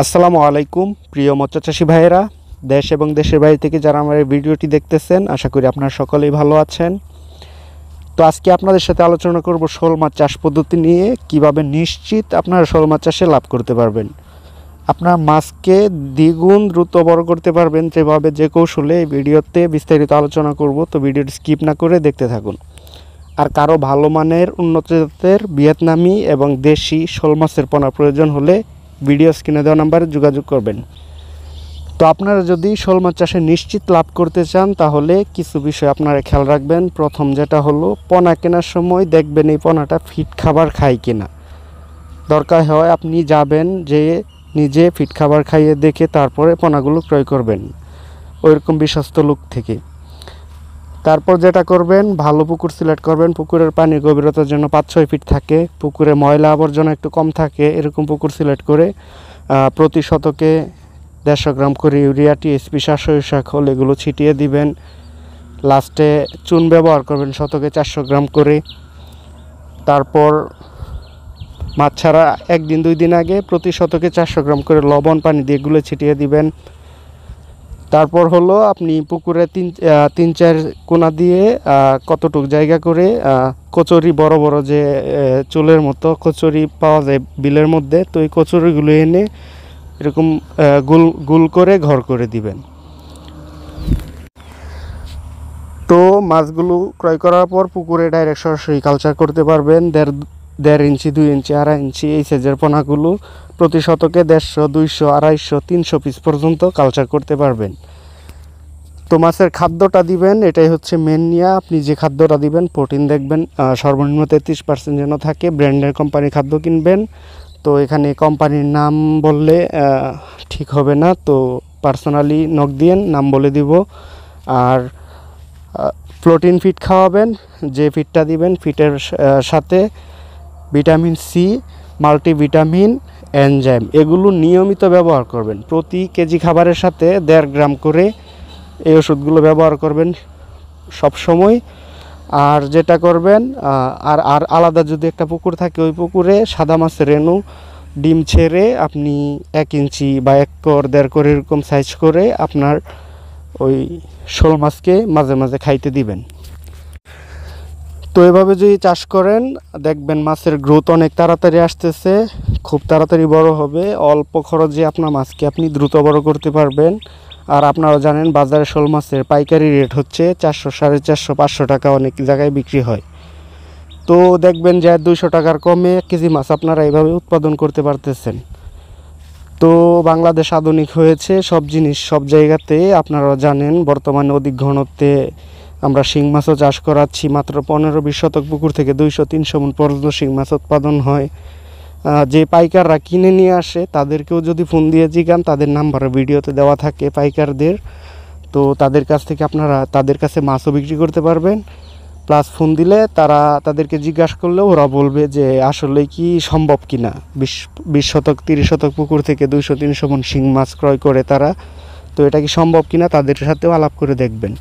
আসসালামু আলাইকুম প্রিয় মৎস্য চাষী ভাইয়েরা, দেশ এবং দেশের বাইরে থেকে যারা আমার এই ভিডিওটি দেখতেছেন, আশা করি আপনারা সকলেই ভালো আছেন। তো আজকে আপনাদের সাথে আলোচনা করব শোল মাছ চাষ পদ্ধতি নিয়ে, কিভাবে নিশ্চিত আপনারা শোল মাছ চাষে লাভ করতে পারবেন। আপনার মাছকে দ্বিগুণ দ্রুত বড় করতে পারবেন যেভাবে, যে কৌশলে এই ভিডিওতে বিস্তারিত আলোচনা করব। তো ভিডিওটি স্কিপ না করে দেখতে থাকুন। আর কারো ভালো মানের উন্নত জাতের ভিয়েতনামি এবং দেশি শোল মাছের পোনা প্রয়োজন হলে ভিডিও স্ক্রিনে দেওয়া নাম্বারে যোগাযোগ করবেন। তো আপনারা যদি শোল মাছ চাষে নিশ্চিত লাভ করতে চান, তাহলে কিছু বিষয় আপনারা খেয়াল রাখবেন। প্রথম যেটা হলো, পোনা কেনার সময় দেখবেন এই পোনাটা ফিট খাবার খায় কিনা। দরকার হয় আপনি যাবেন, যে নিজে ফিট খাবার খাইয়ে দেখে তারপরে পোনাগুলো ক্রয় করবেন ওইরকম বিশ্বস্ত লোক থেকে। তারপর যেটা করবেন, ভালো পুকুর সিলেক্ট করবেন। পুকুরের পানির গভীরতা যেন 5-6 ফিট থাকে, পুকুরে ময়লা আবর্জনা একটু কম থাকে, এরকম পুকুর সিলেক্ট করে প্রতি শতকে 150 গ্রাম করে ইউরিয়া, টিএসপি, খোল এগুলো ছিটিয়ে দিবেন। লাস্টে চুন ব্যবহার করবেন শতকে 400 গ্রাম করে। তারপর মাছ ছাড়া 1-2 দিন আগে প্রতি শতকে 400 গ্রাম করে লবণ পানি দিয়ে এগুলো ছিটিয়ে দিবেন। তারপর হলো, আপনি পুকুরে 3-4 কোনা দিয়ে কতটুক জায়গা করে কচুরি, বড় বড় যে চুলের মতো কচুরি পাওয়া যায় বিলের মধ্যে, তো এই কচুরিগুলো এনে এরকম গোল গোল করে ঘর করে দিবেন। তো মাছগুলো ক্রয় করার পর পুকুরে ডাইরেক্ট সরাসরি কালচার করতে পারবেন। 1.5 ইঞ্চি, 2 ইঞ্চি, 2.5 ইঞ্চি এই সাইজের পোনাগুলো প্রতি শতকে 150, 200, 250, 300 পিস পর্যন্ত কালচার করতে পারবেন। তো মাছের খাদ্যটা দিবেন, এটাই হচ্ছে মেন নিয়া। আপনি যে খাদ্যটা দিবেন, প্রোটিন দেখবেন সর্বনিম্ন 33% যেন থাকে। ব্র্যান্ডের কোম্পানির খাদ্য কিনবেন। তো এখানে কোম্পানির নাম বললে ঠিক হবে না, তো পার্সোনালি নক দিয়েন, নাম বলে দিব। আর প্রোটিন ফিড খাওয়াবেন, যে ফিডটা দিবেন ফিটের সাথে ভিটামিন সি, মাল্টিভিটামিন, এনজাইম এগুলো নিয়মিত ব্যবহার করবেন। প্রতি কেজি খাবারের সাথে 1.5 গ্রাম করে এই ওষুধগুলো ব্যবহার করবেন সব সময়। আর যেটা করবেন, আর আলাদা যদি একটা পুকুর থাকে, ওই পুকুরে সাদা মাছের রেণু ডিম ছেড়ে আপনি 1 ইঞ্চি বা 1 কর, 1.5 কর এরকম সাইজ করে আপনার ওই শোল মাছকে মাঝে মাঝে খাইতে দিবেন। তো এভাবে যদি চাষ করেন, দেখবেন মাছের গ্রোথ অনেক তাড়াতাড়ি আসতেছে, খুব তাড়াতাড়ি বড় হবে। অল্প খরচে আপনার মাছকে আপনি দ্রুত বড় করতে পারবেন। আর আপনারা জানেন, বাজারে শোল মাছের পাইকারি রেট হচ্ছে 400, 450, 500 টাকা অনেক জায়গায় বিক্রি হয়। তো দেখবেন যে 200 টাকার কমে 1 কেজি মাছ আপনারা এইভাবে উৎপাদন করতে পারতেছেন। তো বাংলাদেশ আধুনিক হয়েছে, সব জিনিস সব জায়গাতে আপনারা জানেন। বর্তমানে অধিক ঘনত্বে আমরা শিং মাছও চাষ করাচ্ছি। মাত্র 15-20 শতক পুকুর থেকে 200-300 মণ পর্যন্ত শিং মাছ উৎপাদন হয়। যে পাইকাররা কিনে নিয়ে আসে, তাদেরকেও যদি ফোন দিয়ে জিগান, তাদের নাম্বার ভিডিওতে দেওয়া থাকে পাইকারদের। তো তাদের কাছ থেকে আপনারা তাদের কাছে মাছও বিক্রি করতে পারবেন। প্লাস ফোন দিলে তাদেরকে জিজ্ঞাসা করলে ওরা বলবে যে আসলে কি সম্ভব কিনা। 20 শতক 30 শতক পুকুর থেকে 200-300 মণ শিং মাছ ক্রয় করে তারা, তো এটা কি সম্ভব কিনা তাদের সাথেও আলাপ করে দেখবেন।